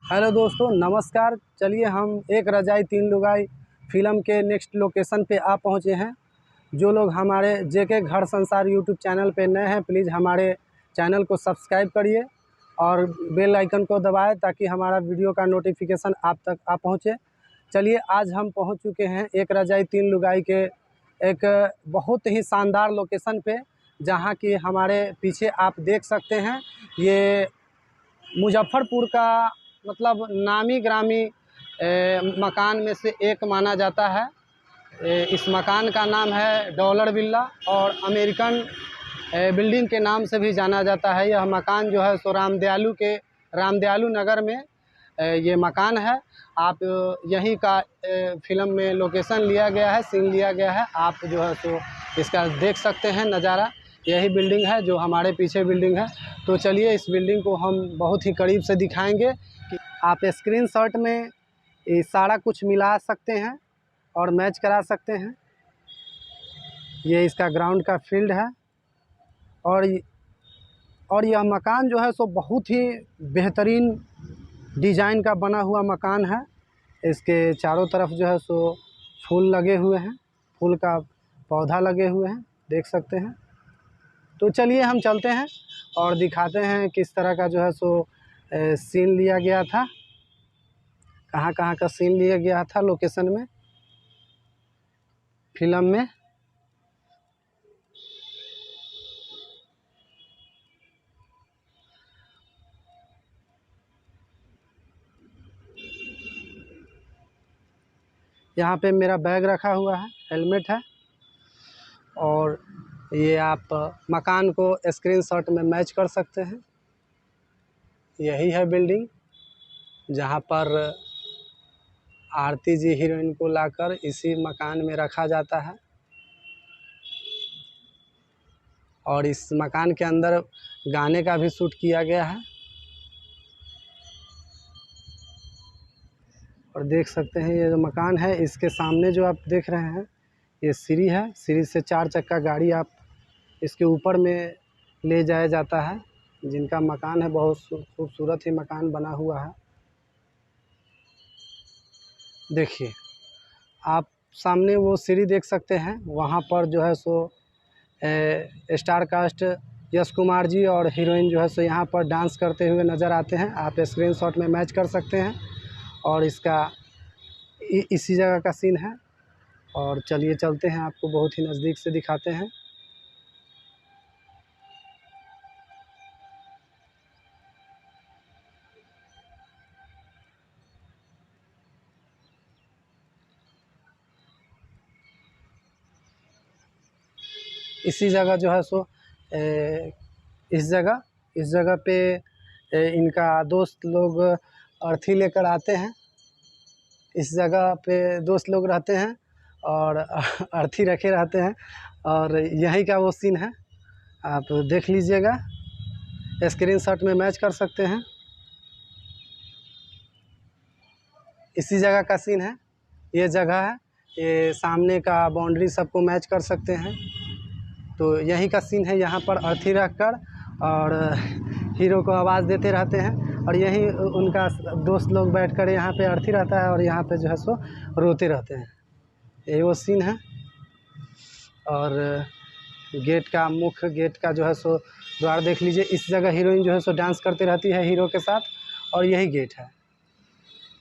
Hello दोस्तों, नमस्कार। चलिए हम एक रजाई तीन लुगाई फिल्म के नेक्स्ट लोकेशन पे आ पहुँचे हैं। जो लोग हमारे जेके घर संसार यूट्यूब चैनल पे नए हैं, प्लीज़ हमारे चैनल को सब्सक्राइब करिए और बेल आइकन को दबाएं ताकि हमारा वीडियो का नोटिफिकेशन आप तक आ पहुँचे। चलिए आज हम पहुँच चुके हैं एक रजाई तीन लुगाई के एक बहुत ही शानदार लोकेशन पे, जहाँ की हमारे पीछे आप देख सकते हैं। ये मुजफ्फरपुर का मतलब नामी ग्रामी मकान में से एक माना जाता है। इस मकान का नाम है डॉलर विला और अमेरिकन बिल्डिंग के नाम से भी जाना जाता है। यह मकान जो है सो रामदयालु नगर में ये मकान है। आप यहीं का फिल्म में लोकेशन लिया गया है, सीन लिया गया है। आप जो है सो इसका देख सकते हैं नज़ारा। यही बिल्डिंग है जो हमारे पीछे बिल्डिंग है। तो चलिए इस बिल्डिंग को हम बहुत ही करीब से दिखाएंगे कि आप स्क्रीनशॉट में ये सारा कुछ मिला सकते हैं और मैच करा सकते हैं। ये इसका ग्राउंड का फील्ड है और यह मकान जो है सो बहुत ही बेहतरीन डिज़ाइन का बना हुआ मकान है। इसके चारों तरफ जो है सो फूल लगे हुए हैं, फूल का पौधा लगे हुए हैं, देख सकते हैं। तो चलिए हम चलते हैं और दिखाते हैं किस तरह का जो है सो सीन लिया गया था, कहाँ कहाँ का सीन लिया गया था लोकेशन में, फिल्म में। यहाँ पे मेरा बैग रखा हुआ है, हेलमेट है और ये आप मकान को स्क्रीनशॉट में मैच कर सकते हैं। यही है बिल्डिंग जहाँ पर आरती जी हीरोइन को लाकर इसी मकान में रखा जाता है और इस मकान के अंदर गाने का भी शूट किया गया है। और देख सकते हैं ये जो मकान है, इसके सामने जो आप देख रहे हैं ये सीढ़ी है। सीढ़ी से 4 चक्का गाड़ी आप इसके ऊपर में ले जाया जाता है। जिनका मकान है बहुत खूबसूरत ही मकान बना हुआ है। देखिए आप सामने वो सीढ़ी देख सकते हैं, वहाँ पर जो है so star cast Yash Kumar ji और हीरोइन जो है सो यहाँ पर डांस करते हुए नज़र आते हैं। आप स्क्रीनशॉट में मैच कर सकते हैं और इसका इसी जगह का सीन है। और चलिए चलते हैं, आपको बहुत ही नज़दीक से दिखाते हैं। इसी जगह जो है सो इस जगह पे इनका दोस्त लोग अर्थी लेकर आते हैं। इस जगह पे दोस्त लोग रहते हैं और अर्थी रखे रहते हैं और यहीं का वो सीन है। आप देख लीजिएगा, स्क्रीनशॉट में मैच कर सकते हैं। इसी जगह का सीन है, ये जगह है। ये सामने का बाउंड्री सबको मैच कर सकते हैं। तो यहीं का सीन है, यहाँ पर अर्थी रखकर और हीरो को आवाज़ देते रहते हैं और यहीं उनका दोस्त लोग बैठकर यहाँ पे अर्थी रहता है और यहाँ पे जो है सो रोते रहते हैं। यही वो सीन है। और मुख्य गेट का जो है सो द्वार देख लीजिए। इस जगह हीरोइन जो है सो डांस करती रहती है हीरो के साथ और यही गेट है,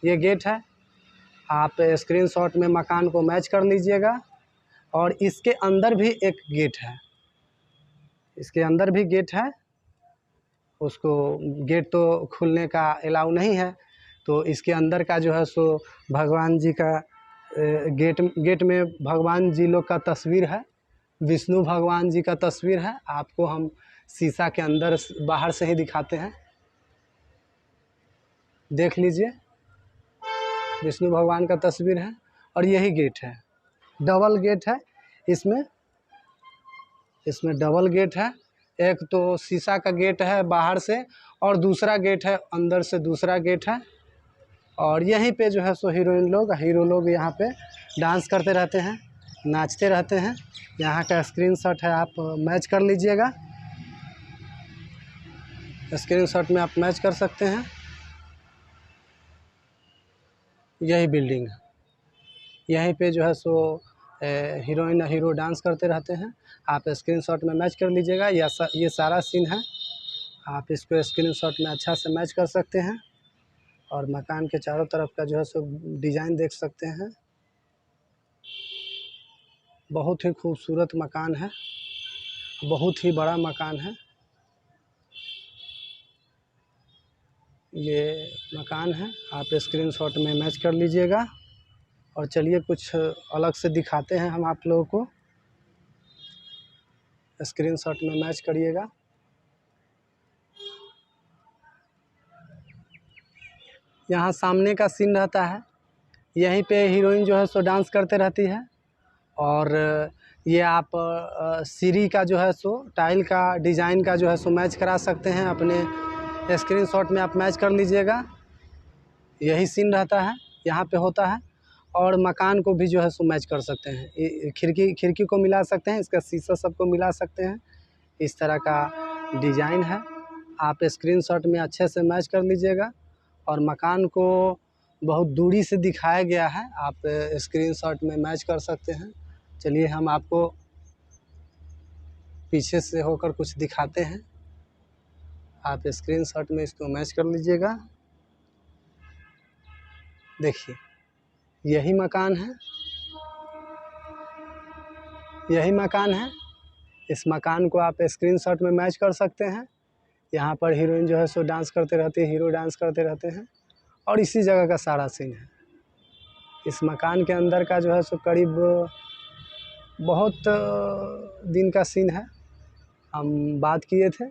ये गेट है। आप स्क्रीनशॉट में मकान को मैच कर लीजिएगा। और इसके अंदर भी एक गेट है, इसके अंदर भी गेट है। उसको गेट तो खुलने का अलाउ नहीं है, तो इसके अंदर का जो है सो भगवान जी का गेट में भगवान जी लोग का तस्वीर है, विष्णु भगवान जी का तस्वीर है। आपको हम शीशा के अंदर बाहर से ही दिखाते हैं, देख लीजिए, विष्णु भगवान का तस्वीर है। और यही गेट है, डबल गेट है। इसमें डबल गेट है। एक तो शीशा का गेट है बाहर से और दूसरा गेट है अंदर से, दूसरा गेट है। और यहीं पे जो है सो हीरो लोग यहाँ पे डांस करते रहते हैं, नाचते रहते हैं। यहाँ का स्क्रीनशॉट है, आप मैच कर लीजिएगा। स्क्रीनशॉट में आप मैच कर सकते हैं। यही बिल्डिंग है, यहीं पे जो है सो हीरोइन हीरो डांस करते रहते हैं। आप स्क्रीनशॉट में मैच कर लीजिएगा। ये सारा सीन है, आप इसको स्क्रीनशॉट में अच्छा से मैच कर सकते हैं। और मकान के चारों तरफ का जो है सो डिज़ाइन देख सकते हैं। बहुत ही खूबसूरत मकान है, बहुत ही बड़ा मकान है। ये मकान है, आप स्क्रीनशॉट में मैच कर लीजिएगा। और चलिए कुछ अलग से दिखाते हैं हम आप लोगों को। स्क्रीनशॉट में मैच करिएगा। यहाँ सामने का सीन रहता है, यहीं पे हीरोइन जो है सो डांस करते रहती है। और ये आप सीढ़ी का जो है सो टाइल का डिज़ाइन का जो है सो मैच करा सकते हैं। अपने स्क्रीनशॉट में आप मैच कर लीजिएगा। यही सीन रहता है, यहाँ पे होता है। और मकान को भी जो है सो मैच कर सकते हैं। खिड़की को मिला सकते हैं, इसका शीशा सबको मिला सकते हैं। इस तरह का डिज़ाइन है, आप स्क्रीनशॉट में अच्छे से मैच कर लीजिएगा। और मकान को बहुत दूरी से दिखाया गया है, आप स्क्रीनशॉट में मैच कर सकते हैं। चलिए हम आपको पीछे से होकर कुछ दिखाते हैं, आप स्क्रीनशॉट में इसको मैच कर लीजिएगा। देखिए यही मकान है, यही मकान है। इस मकान को आप स्क्रीनशॉट में मैच कर सकते हैं। यहाँ पर हीरोइन जो है सो डांस करते रहती है, हीरो डांस करते रहते हैं। और इसी जगह का सारा सीन है। इस मकान के अंदर का जो है सो करीब बहुत दिन का सीन है। हम बात किए थे,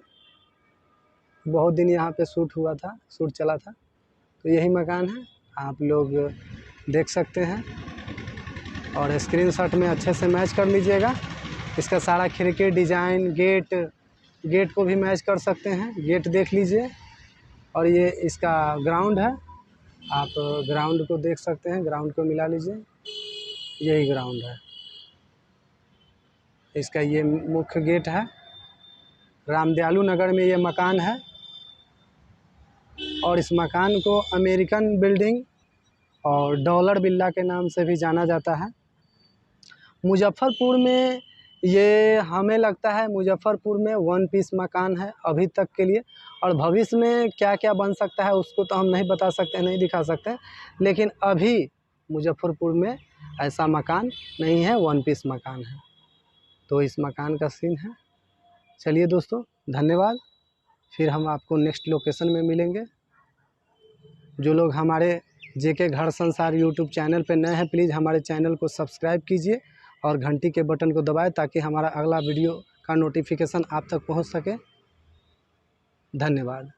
बहुत दिन यहाँ पे शूट हुआ था, शूट चला था। तो यही मकान है, आप लोग देख सकते हैं। और स्क्रीनशॉट में अच्छे से मैच कर लीजिएगा। इसका सारा खिड़की डिज़ाइन, गेट को भी मैच कर सकते हैं। गेट देख लीजिए। और ये इसका ग्राउंड है, आप ग्राउंड को देख सकते हैं, ग्राउंड को मिला लीजिए। यही ग्राउंड है, इसका ये मुख्य गेट है। रामदयालु नगर में ये मकान है। और इस मकान को अमेरिकन बिल्डिंग और डॉलर बिल्ला के नाम से भी जाना जाता है। मुजफ्फरपुर में ये हमें लगता है मुजफ्फरपुर में वन पीस मकान है अभी तक के लिए। और भविष्य में क्या क्या बन सकता है उसको तो हम नहीं बता सकते, नहीं दिखा सकते। लेकिन अभी मुजफ्फरपुर में ऐसा मकान नहीं है, वन पीस मकान है। तो इस मकान का सीन है। चलिए दोस्तों, धन्यवाद। फिर हम आपको नेक्स्ट लोकेशन में मिलेंगे। जो लोग हमारे जेके घर संसार यूट्यूब चैनल पर नए हैं, प्लीज़ हमारे चैनल को सब्सक्राइब कीजिए और घंटी के बटन को दबाएं ताकि हमारा अगला वीडियो का नोटिफिकेशन आप तक पहुंच सके। धन्यवाद।